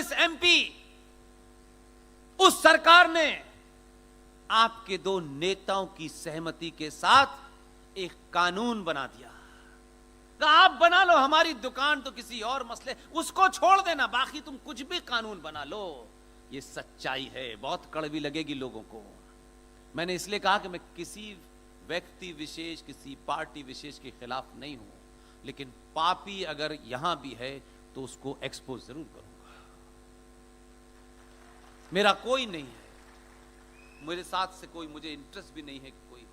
144 MP, उस सरकार ने आपके दो नेताओं की सहमति के साथ एक कानून बना दिया। तो आप बना लो, हमारी दुकान तो किसी और मसले, उसको छोड़ देना, बाकी तुम कुछ भी कानून बना लो। ये सच्चाई है, बहुत कड़वी लगेगी लोगों को। मैंने इसलिए कहा कि मैं किसी व्यक्ति विशेष, किसी पार्टी विशेष के खिलाफ नहीं हूं, लेकिन पापी अगर यहां भी है तो उसको एक्सपोज जरूर करूंगा। मेरा कोई नहीं है, मेरे साथ से कोई, मुझे इंटरेस्ट भी नहीं है कि कोई हो।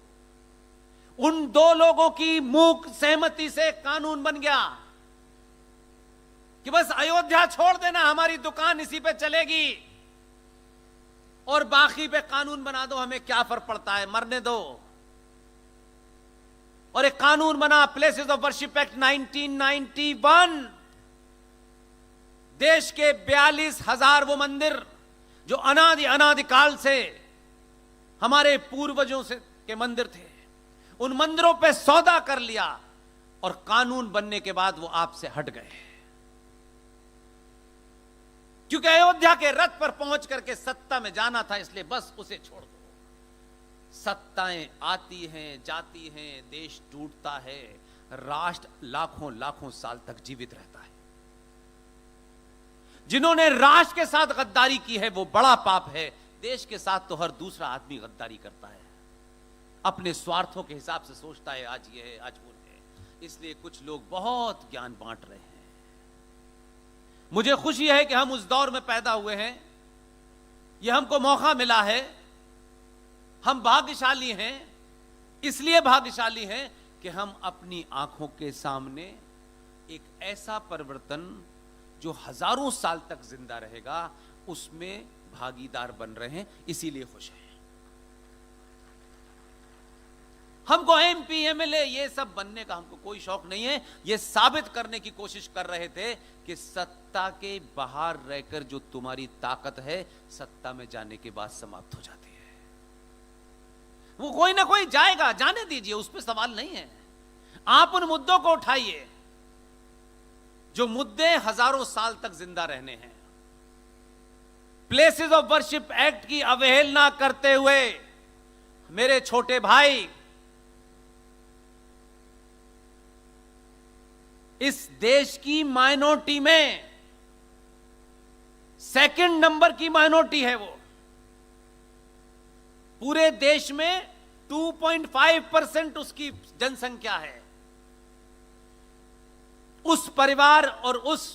उन दो लोगों की मूक सहमति से कानून बन गया कि बस अयोध्या छोड़ देना, हमारी दुकान इसी पे चलेगी, और बाकी पे कानून बना दो, हमें क्या फर्क पड़ता है, मरने दो। और एक कानून बना, प्लेसेस ऑफ वर्शिप एक्ट 1991। देश के 42,000 वो मंदिर जो अनादिकाल से हमारे पूर्वजों से के मंदिर थे, उन मंदिरों पे सौदा कर लिया, और कानून बनने के बाद वो आपसे हट गए, क्योंकि अयोध्या के रथ पर पहुंच करके सत्ता में जाना था, इसलिए बस उसे छोड़ दो। सत्ताएं आती हैं, जाती हैं, देश टूटता है, राष्ट्र लाखों लाखों साल तक जीवित रहता है। जिन्होंने राष्ट्र के साथ गद्दारी की है वो बड़ा पाप है। देश के साथ तो हर दूसरा आदमी गद्दारी करता है, अपने स्वार्थों के हिसाब से सोचता है, आज ये है, आज वो है। इसलिए कुछ लोग बहुत ज्ञान बांट रहे हैं। मुझे खुशी है कि हम उस दौर में पैदा हुए हैं, यह हमको मौका मिला है। हम भाग्यशाली हैं, इसलिए भाग्यशाली हैं कि हम अपनी आंखों के सामने एक ऐसा परिवर्तन जो हजारों साल तक जिंदा रहेगा, उसमें भागीदार बन रहे हैं, इसीलिए खुश हैं। हमको एमपी एमएलए ये सब बनने का हमको कोई शौक नहीं है। ये साबित करने की कोशिश कर रहे थे कि सत्ता के बाहर रहकर जो तुम्हारी ताकत है, सत्ता में जाने के बाद समाप्त हो जाती है। वो कोई ना कोई जाएगा, जाने दीजिए, उस पर सवाल नहीं है। आप उन मुद्दों को उठाइए जो मुद्दे हजारों साल तक जिंदा रहने हैं। प्लेसेस ऑफ वर्शिप एक्ट की अवहेलना करते हुए मेरे छोटे भाई, इस देश की माइनॉरिटी में सेकंड नंबर की माइनॉरिटी है वो। पूरे देश में 2.5% उसकी जनसंख्या है। उस परिवार और उस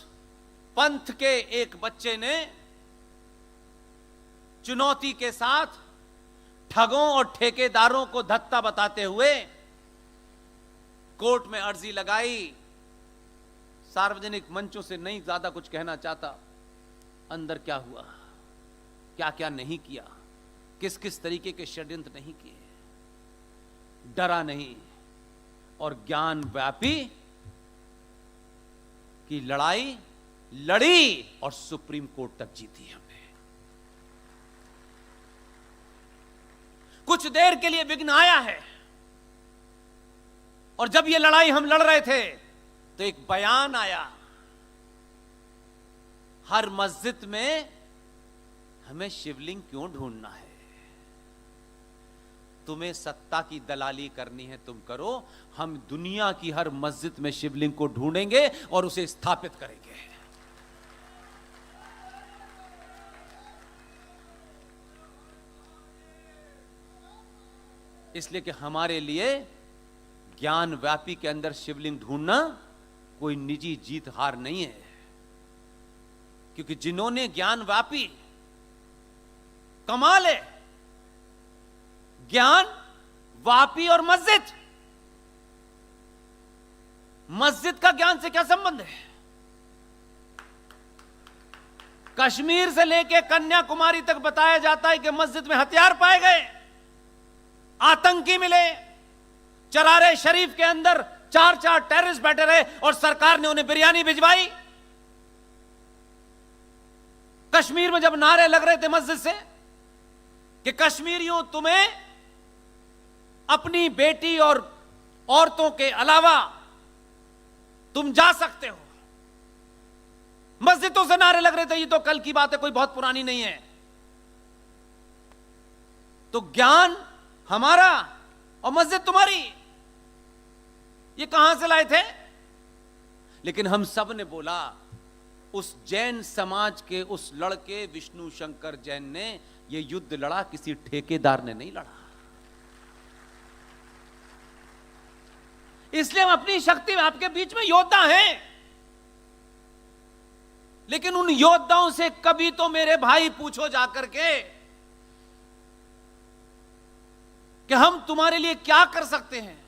पंथ के एक बच्चे ने चुनौती के साथ ठगों और ठेकेदारों को धत्ता बताते हुए कोर्ट में अर्जी लगाई। सार्वजनिक मंचों से नहीं ज्यादा कुछ कहना चाहता, अंदर क्या हुआ, क्या क्या नहीं किया, किस किस तरीके के षड्यंत्र नहीं किए, डरा नहीं, और ज्ञान व्यापी की लड़ाई लड़ी और सुप्रीम कोर्ट तक जीती हमने। कुछ देर के लिए विघ्न आया है, और जब ये लड़ाई हम लड़ रहे थे तो एक बयान आया, हर मस्जिद में हमें शिवलिंग क्यों ढूंढना है, तुम्हें सत्ता की दलाली करनी है तुम करो, हम दुनिया की हर मस्जिद में शिवलिंग को ढूंढेंगे और उसे स्थापित करेंगे। इसलिए कि हमारे लिए ज्ञान व्यापी के अंदर शिवलिंग ढूंढना कोई निजी जीत हार नहीं है, क्योंकि जिन्होंने ज्ञान व्यापी, कमाल है, ज्ञान वापी और मस्जिद, मस्जिद का ज्ञान से क्या संबंध है? कश्मीर से लेकर कन्याकुमारी तक बताया जाता है कि मस्जिद में हथियार पाए गए, आतंकी मिले, चरारे शरीफ के अंदर 4 टेररिस्ट बैठे रहे और सरकार ने उन्हें बिरयानी भिजवाई। कश्मीर में जब नारे लग रहे थे मस्जिद से कि कश्मीरियों तुम्हें अपनी बेटी और औरतों के अलावा तुम जा सकते हो, मस्जिदों से नारे लग रहे थे, ये तो कल की बात है, कोई बहुत पुरानी नहीं है। तो ज्ञान हमारा और मस्जिद तुम्हारी, ये कहां से लाए थे? लेकिन हम सब ने बोला, उस जैन समाज के उस लड़के विष्णु शंकर जैन ने ये युद्ध लड़ा, किसी ठेकेदार ने नहीं लड़ा। इसलिए हम अपनी शक्ति में आपके बीच में योद्धा हैं, लेकिन उन योद्धाओं से कभी तो मेरे भाई पूछो जाकर के कि हम तुम्हारे लिए क्या कर सकते हैं,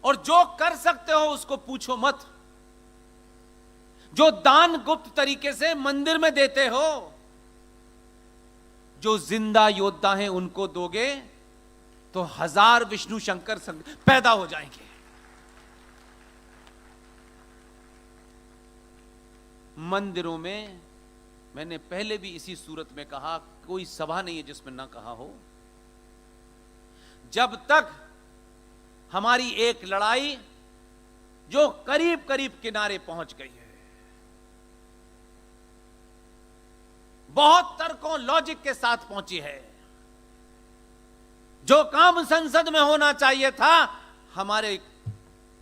और जो कर सकते हो उसको पूछो मत। जो दान गुप्त तरीके से मंदिर में देते हो, जो जिंदा योद्धा हैं उनको दोगे तो 1000 विष्णु शंकर पैदा हो जाएंगे। मंदिरों में मैंने पहले भी इसी सूरत में कहा, कोई सभा नहीं है जिसमें ना कहा हो, जब तक हमारी एक लड़ाई जो करीब करीब किनारे पहुंच गई है, बहुत तर्कों लॉजिक के साथ पहुंची है, जो काम संसद में होना चाहिए था, हमारे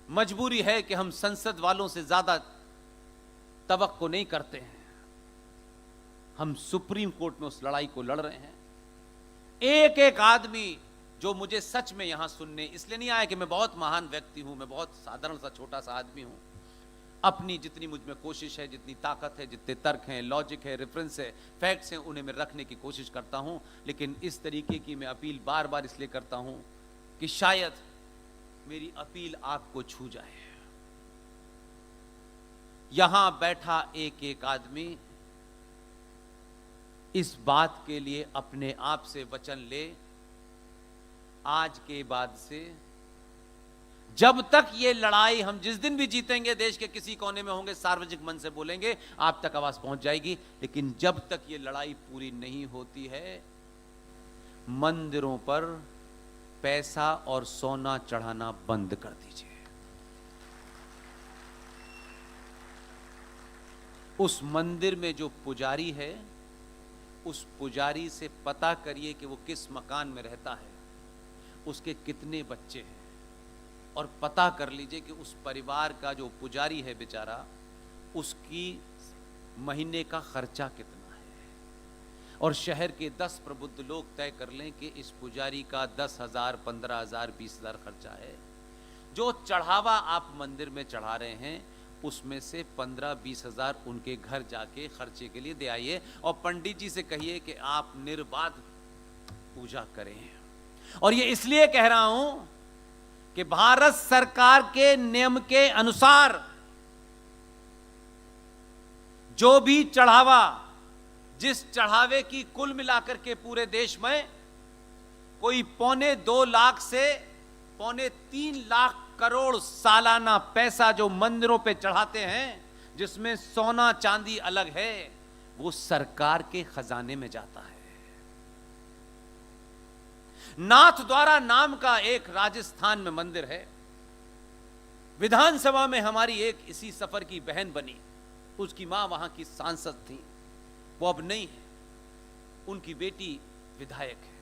मजबूरी है कि हम संसद वालों से ज्यादा तवक्को नहीं करते हैं। हम सुप्रीम कोर्ट में उस लड़ाई को लड़ रहे हैं। एक एक आदमी जो मुझे सच में यहां सुनने इसलिए नहीं आया कि मैं बहुत महान व्यक्ति हूं, मैं बहुत साधारण सा छोटा सा आदमी हूं। अपनी जितनी मुझ में कोशिश है, जितनी ताकत है, जितने तर्क हैं, लॉजिक है, रेफरेंस है, फैक्ट्स हैं, उन्हें मैं रखने की कोशिश करता हूं। लेकिन इस तरीके की मैं अपील बार बार इसलिए करता हूं कि शायद मेरी अपील आपको छू जाए। यहां बैठा एक एक आदमी इस बात के लिए अपने आप से वचन ले, आज के बाद से जब तक ये लड़ाई, हम जिस दिन भी जीतेंगे, देश के किसी कोने में होंगे, सार्वजनिक मंच से बोलेंगे, आप तक आवाज पहुंच जाएगी, लेकिन जब तक ये लड़ाई पूरी नहीं होती है, मंदिरों पर पैसा और सोना चढ़ाना बंद कर दीजिए। उस मंदिर में जो पुजारी है, उस पुजारी से पता करिए कि वो किस मकान में रहता है, उसके कितने बच्चे हैं, और पता कर लीजिए कि उस परिवार का जो पुजारी है बेचारा, उसकी महीने का खर्चा कितना है। और शहर के 10 प्रबुद्ध लोग तय कर लें कि इस पुजारी का 10,000, 15,000, 20,000 खर्चा है। जो चढ़ावा आप मंदिर में चढ़ा रहे हैं, उसमें से 15-20 हजार उनके घर जाके खर्चे के लिए दे आइए, और पंडित जी से कहिए कि आप निर्बाध पूजा करें। और ये इसलिए कह रहा हूं कि भारत सरकार के नियम के अनुसार जो भी चढ़ावा, जिस चढ़ावे की कुल मिलाकर के पूरे देश में कोई 2.25 लाख से 3.25 लाख करोड़ सालाना पैसा जो मंदिरों पे चढ़ाते हैं, जिसमें सोना चांदी अलग है, वो सरकार के खजाने में जाता है। नाथद्वारा नाम का एक राजस्थान में मंदिर है। विधानसभा में हमारी एक इसी सफर की बहन बनी, उसकी मां वहां की सांसद थी, वो अब नहीं है, उनकी बेटी विधायक है।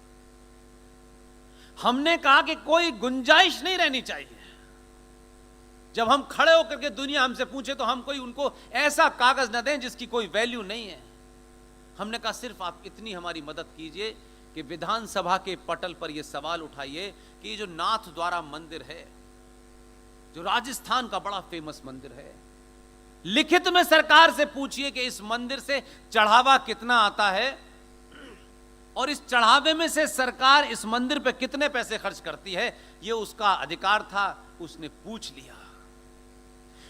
हमने कहा कि कोई गुंजाइश नहीं रहनी चाहिए, जब हम खड़े होकर के दुनिया हमसे पूछे तो हम कोई उनको ऐसा कागज न दें जिसकी कोई वैल्यू नहीं है। हमने कहा सिर्फ आप इतनी हमारी मदद कीजिए कि विधानसभा के पटल पर यह सवाल उठाइए कि ये जो नाथद्वारा मंदिर है, जो राजस्थान का बड़ा फेमस मंदिर है, लिखित में सरकार से पूछिए कि इस मंदिर से चढ़ावा कितना आता है, और इस चढ़ावे में से सरकार इस मंदिर पे कितने पैसे खर्च करती है। यह उसका अधिकार था, उसने पूछ लिया।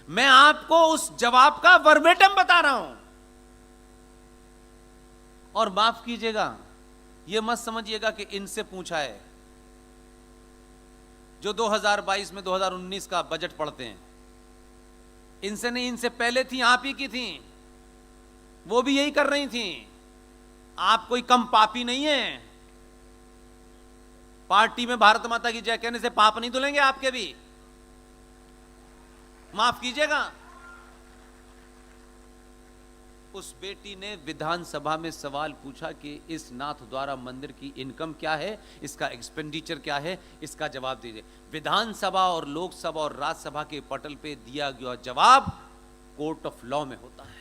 मैं आपको उस जवाब का वर्बेटम बता रहा हूं। और माफ कीजिएगा, यह मत समझिएगा कि इनसे पूछा है। जो 2022 में 2019 का बजट पढ़ते हैं, इनसे नहीं, इनसे पहले थी, आप ही की थी, वो भी यही कर रही थी। आप कोई कम पापी नहीं है। पार्टी में भारत माता की जय कहने से पाप नहीं धुलेंगे आपके भी, माफ कीजिएगा। उस बेटी ने विधानसभा में सवाल पूछा कि इस नाथ द्वारा मंदिर की इनकम क्या है, इसका एक्सपेंडिचर क्या है, इसका जवाब दीजिए। विधानसभा और लोकसभा और राज्यसभा के पटल पे दिया गया जवाब कोर्ट ऑफ लॉ में होता है।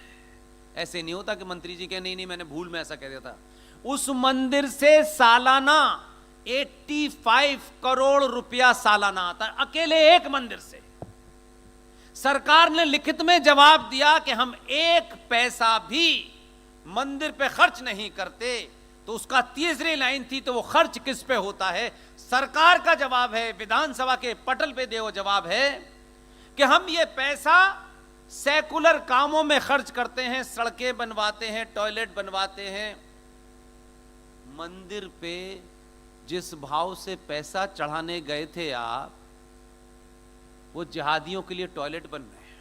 ऐसे नहीं होता कि मंत्री जी कहे नहीं मैंने भूल में ऐसा कह दिया था। उस मंदिर से सालाना 85 करोड़ रुपया सालाना आता है, अकेले एक मंदिर से। सरकार ने लिखित में जवाब दिया कि हम एक पैसा भी मंदिर पे खर्च नहीं करते। तो उसका तीसरी लाइन थी, तो वो खर्च किस पे होता है? सरकार का जवाब है, विधानसभा के पटल पे दे वो जवाब है कि हम ये पैसा सेकुलर कामों में खर्च करते हैं, सड़कें बनवाते हैं, टॉयलेट बनवाते हैं। मंदिर पे जिस भाव से पैसा चढ़ाने गए थे आप, वो जिहादियों के लिए टॉयलेट बन रहे हैं,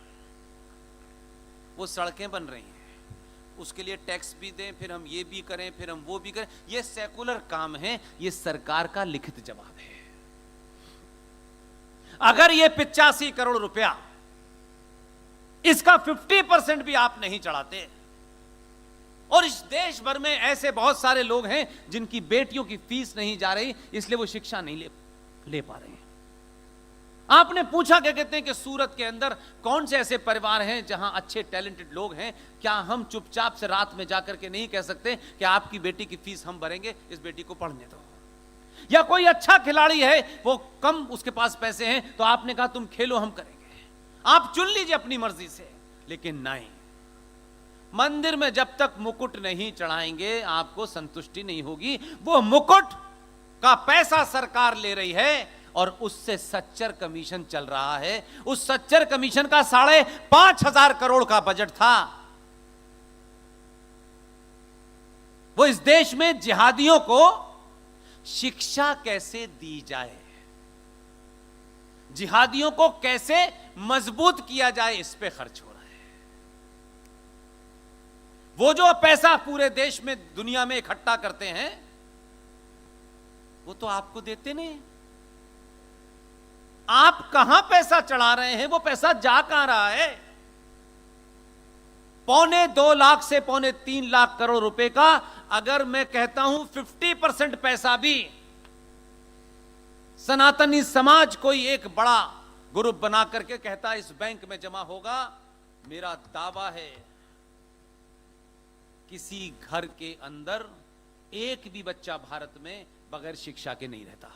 वो सड़कें बन रही हैं, उसके लिए टैक्स भी दें, फिर हम ये भी करें, फिर हम वो भी करें। ये सेकुलर काम है, ये सरकार का लिखित जवाब है। अगर ये 85 करोड़ रुपया, इसका 50% भी आप नहीं चढ़ाते, और इस देश भर में ऐसे बहुत सारे लोग हैं जिनकी बेटियों की फीस नहीं जा रही, इसलिए वो शिक्षा नहीं ले पा रहे हैं। आपने पूछा क्या कहते हैं कि सूरत के अंदर कौन से ऐसे परिवार हैं जहां अच्छे टैलेंटेड लोग हैं, क्या हम चुपचाप से रात में जाकर के नहीं कह सकते कि आपकी बेटी की फीस हम भरेंगे, इस बेटी को पढ़ने दो? या कोई अच्छा खिलाड़ी है, वो कम उसके पास पैसे हैं, तो आपने कहा तुम खेलो हम करेंगे, आप चुन लीजिए अपनी मर्जी से। लेकिन नहीं, मंदिर में जब तक मुकुट नहीं चढ़ाएंगे आपको संतुष्टि नहीं होगी। वो मुकुट का पैसा सरकार ले रही है और उससे सच्चर कमीशन चल रहा है। उस सच्चर कमीशन का 5,500 करोड़ का बजट था। वो इस देश में जिहादियों को शिक्षा कैसे दी जाए, जिहादियों को कैसे मजबूत किया जाए, इस पे खर्च हो रहा है। वो जो पैसा पूरे देश में दुनिया में इकट्ठा करते हैं, वो तो आपको देते नहीं। आप कहां पैसा चढ़ा रहे हैं, वो पैसा जा कहां रहा है? 2.25 लाख से 3.25 लाख करोड़ रुपए का, अगर मैं कहता हूं 50% पैसा भी सनातनी समाज कोई एक बड़ा ग्रुप बना करके कहता है इस बैंक में जमा होगा, मेरा दावा है किसी घर के अंदर एक भी बच्चा भारत में बगैर शिक्षा के नहीं रहता।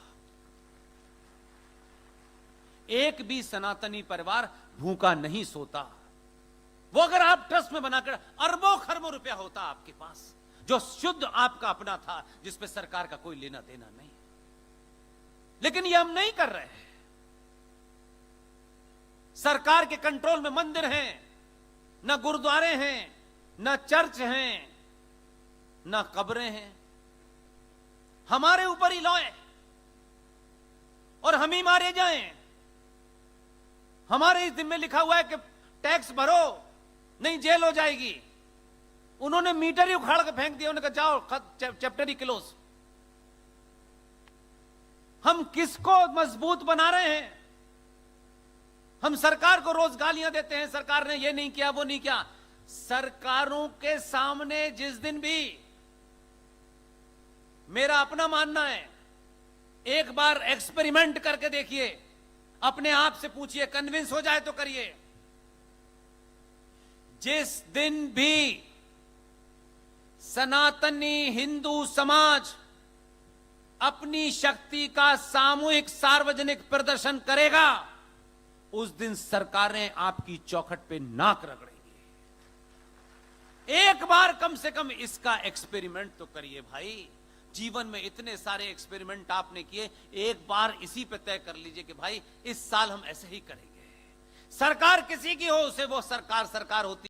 एक भी सनातनी परिवार भूखा नहीं सोता। वो अगर आप ट्रस्ट में बनाकर अरबों खरबों रुपया होता आपके पास, जो शुद्ध आपका अपना था, जिस पे सरकार का कोई लेना देना नहीं। लेकिन ये हम नहीं कर रहे हैं। सरकार के कंट्रोल में मंदिर हैं, न गुरुद्वारे हैं, न चर्च हैं, न कब्रें हैं। हमारे ऊपर ही लॉ है और हम ही मारे जाएं। हमारे इस जिम्मे लिखा हुआ है कि टैक्स भरो नहीं जेल हो जाएगी। उन्होंने मीटर ही उखाड़ के फेंक दिया, उन्होंने कहा जाओ चैप्टर ही क्लोज। हम किसको मजबूत बना रहे हैं? हम सरकार को रोज गालियां देते हैं, सरकार ने ये नहीं किया वो नहीं किया। सरकारों के सामने जिस दिन भी, मेरा अपना मानना है, एक बार एक्सपेरिमेंट करके देखिए, अपने आप से पूछिए, कन्विंस हो जाए तो करिए। जिस दिन भी सनातनी हिंदू समाज अपनी शक्ति का सामूहिक सार्वजनिक प्रदर्शन करेगा, उस दिन सरकारें आपकी चौखट पे नाक रगड़ेंगी। एक बार कम से कम इसका एक्सपेरिमेंट तो करिए भाई। जीवन में इतने सारे एक्सपेरिमेंट आपने किए, एक बार इसी पे तय कर लीजिए कि भाई इस साल हम ऐसे ही करेंगे। सरकार किसी की हो, उसे वो सरकार होती